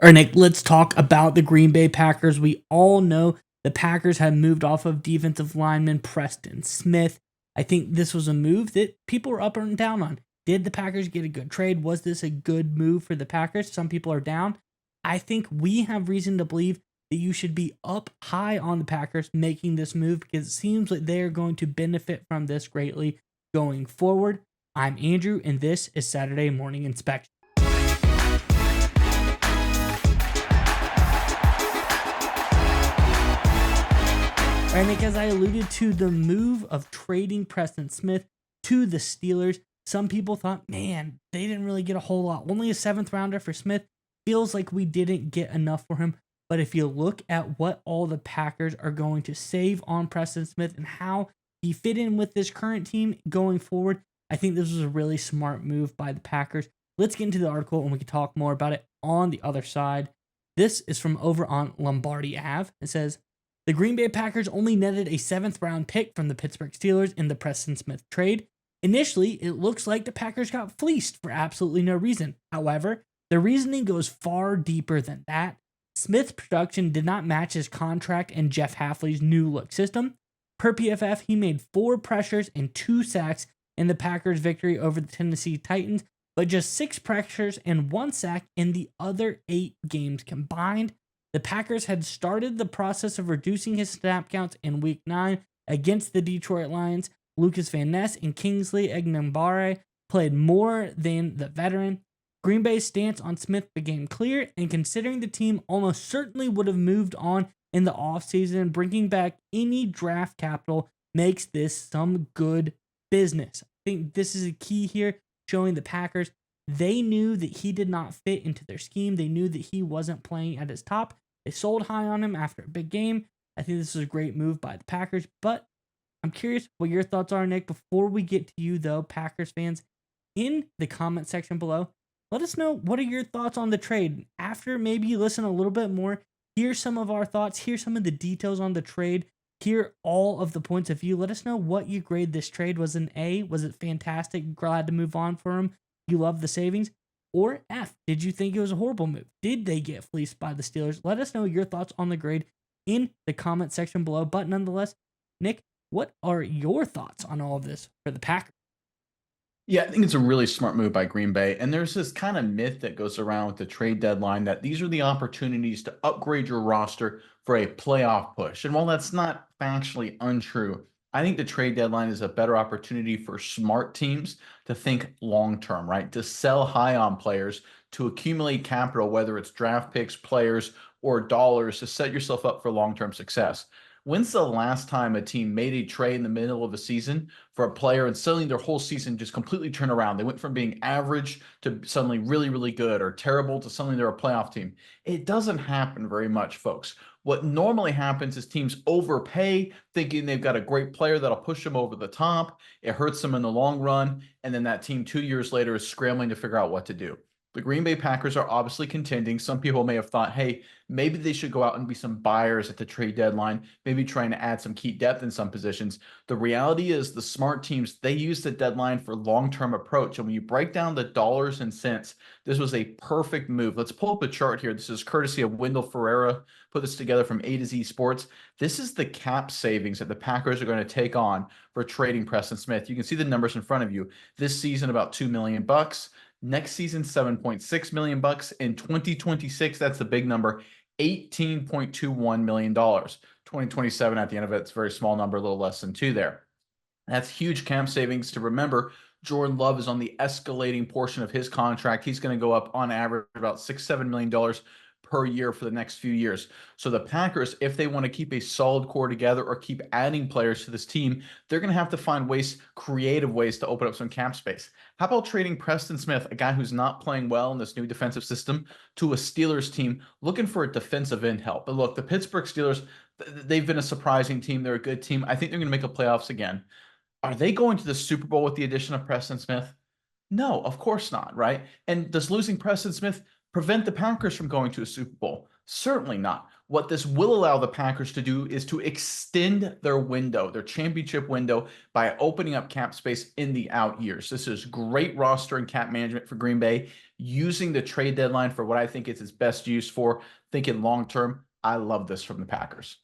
All right, Nick, let's talk about the Green Bay Packers. We all know the Packers had moved off of defensive lineman Preston Smith. I think this was a move that people were up and down on. Did the Packers get a good trade? Was this a good move for the Packers? Some people are down. I think we have reason to believe that you should be up high on the Packers making this move because it seems like they are going to benefit from this greatly going forward. I'm Andrew, and this is Saturday Morning Inspection. Right, Nick, as I alluded to the move of trading Preston Smith to the Steelers, some people thought, man, they didn't really get a whole lot. Only a 7th rounder for Smith. Feels like we didn't get enough for him. But if you look at what all the Packers are going to save on Preston Smith and how he fit in with this current team going forward, I think this was a really smart move by the Packers. Let's get into the article and we can talk more about it on the other side. This is from over on Lombardi Ave. It says, the Green Bay Packers only netted a 7th round pick from the Pittsburgh Steelers in the Preston Smith trade. Initially, it looks like the Packers got fleeced for absolutely no reason. However, the reasoning goes far deeper than that. Smith's production did not match his contract and Jeff Hafley's new look system. Per PFF, he made 4 pressures and 2 sacks in the Packers' victory over the Tennessee Titans, but just 6 pressures and 1 sack in the other 8 games combined. The Packers had started the process of reducing his snap counts in Week 9 against the Detroit Lions. Lucas Van Ness and Kingsley Egnambare played more than the veteran. Green Bay's stance on Smith became clear, and considering the team almost certainly would have moved on in the offseason, bringing back any draft capital makes this some good business. I think this is a key here, showing the Packers they knew that he did not fit into their scheme. They knew that he wasn't playing at his top. They sold high on him after a big game. I think this is a great move by the Packers, but I'm curious what your thoughts are, Nick. Before we get to you, though, Packers fans, in the comment section below, let us know what are your thoughts on the trade. After maybe you listen a little bit more, hear some of our thoughts, hear some of the details on the trade, hear all of the points of view. Let us know what you grade this trade. Was it an A? Was it fantastic? Glad to move on for him? You love the savings? Or F, did you think it was a horrible move? Did they get fleeced by the Steelers? Let us know your thoughts on the grade in the comment section below. But nonetheless, Nick, what are your thoughts on all of this for the Packers? Yeah, I think it's a really smart move by Green Bay. And there's this kind of myth that goes around with the trade deadline that these are the opportunities to upgrade your roster for a playoff push. And while that's not factually untrue, I think the trade deadline is a better opportunity for smart teams to think long term, right? To sell high on players, to accumulate capital, whether it's draft picks, players, or dollars, to set yourself up for long term success. When's the last time a team made a trade in the middle of a season for a player and suddenly their whole season just completely turned around? They went from being average to suddenly really, really good, or terrible to suddenly they're a playoff team. It doesn't happen very much, folks. What normally happens is teams overpay, thinking they've got a great player that'll push them over the top. It hurts them in the long run. And then that team 2 years later is scrambling to figure out what to do. The Green Bay Packers are obviously contending. Some people may have thought, hey, maybe they should go out and be some buyers at the trade deadline, maybe trying to add some key depth in some positions. The reality is the smart teams, they use the deadline for long-term approach. And when you break down the dollars and cents, this was a perfect move. Let's pull up a chart here. This is courtesy of Wendell Ferreira, put this together from A to Z Sports. This is the cap savings that the Packers are going to take on for trading Preston Smith. You can see the numbers in front of you. This season, about $2 million. Next season, $7.6 million. In 2026, that's the big number, $18.21 million. 2027 at the end of it, it's a very small number, a little less than 2 there. That's huge camp savings. To remember, Jordan Love is on the escalating portion of his contract. He's going to go up on average about $6-7 million per year for the next few years. So the Packers, if they want to keep a solid core together or keep adding players to this team, they're going to have to find ways, creative ways to open up some cap space. How about trading Preston Smith, a guy who's not playing well in this new defensive system, to a Steelers team looking for a defensive end help? But look, the Pittsburgh Steelers, they've been a surprising team. They're a good team. I think they're going to make the playoffs again. Are they going to the Super Bowl with the addition of Preston Smith? No, of course not, right? And does losing Preston Smith prevent the Packers from going to a Super Bowl? Certainly not. What this will allow the Packers to do is to extend their window, their championship window, by opening up cap space in the out years. This is great roster and cap management for Green Bay, using the trade deadline for what I think is its best use for thinking long term. I love this from the Packers.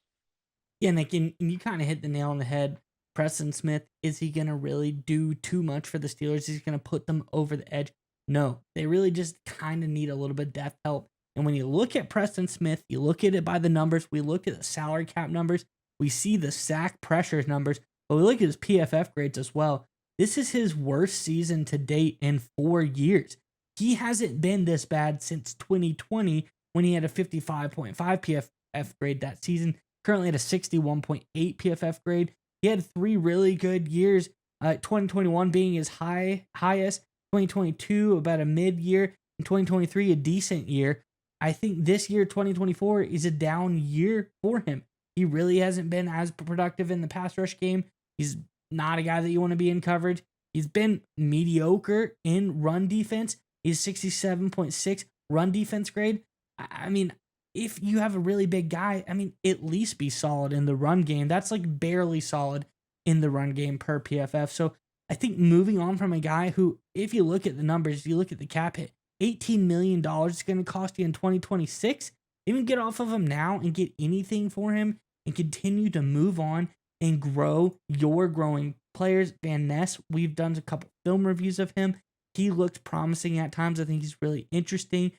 Yeah, Nick, and you kind of hit the nail on the head. Preston Smith, is he going to really do too much for the Steelers? Is he going to put them over the edge? No, they really just kind of need a little bit of depth help. And when you look at Preston Smith, you look at it by the numbers, we look at the salary cap numbers, we see the sack pressures numbers, but we look at his PFF grades as well. This is his worst season to date in 4 years. He hasn't been this bad since 2020 when he had a 55.5 PFF grade that season, currently at a 61.8 PFF grade. He had 3 really good years, 2021 being his highest, 2022 about a mid-year, and 2023 a decent year. I think this year, 2024, is a down year for him. He really hasn't been as productive in the pass rush game. He's not a guy that you want to be in coverage. He's been mediocre in run defense. He's 67.6 run defense grade. I mean, if you have a really big guy, I mean, at least be solid in the run game. That's like barely solid in the run game per PFF. So I think moving on from a guy who, if you look at the numbers, you look at the cap hit, $18 million is going to cost you in 2026. Even get off of him now and get anything for him and continue to move on and grow your growing players. Van Ness, we've done a couple film reviews of him. He looks promising at times. I think he's really interesting.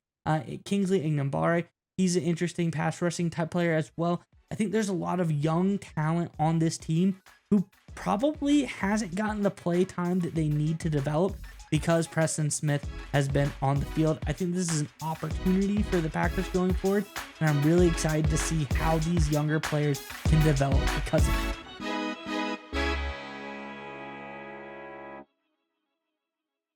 Kingsley Enagbare, he's an interesting pass rushing type player as well. I think there's a lot of young talent on this team who probably hasn't gotten the play time that they need to develop because Preston Smith has been on the field. I think this is an opportunity for the Packers going forward, and I'm really excited to see how these younger players can develop because of it.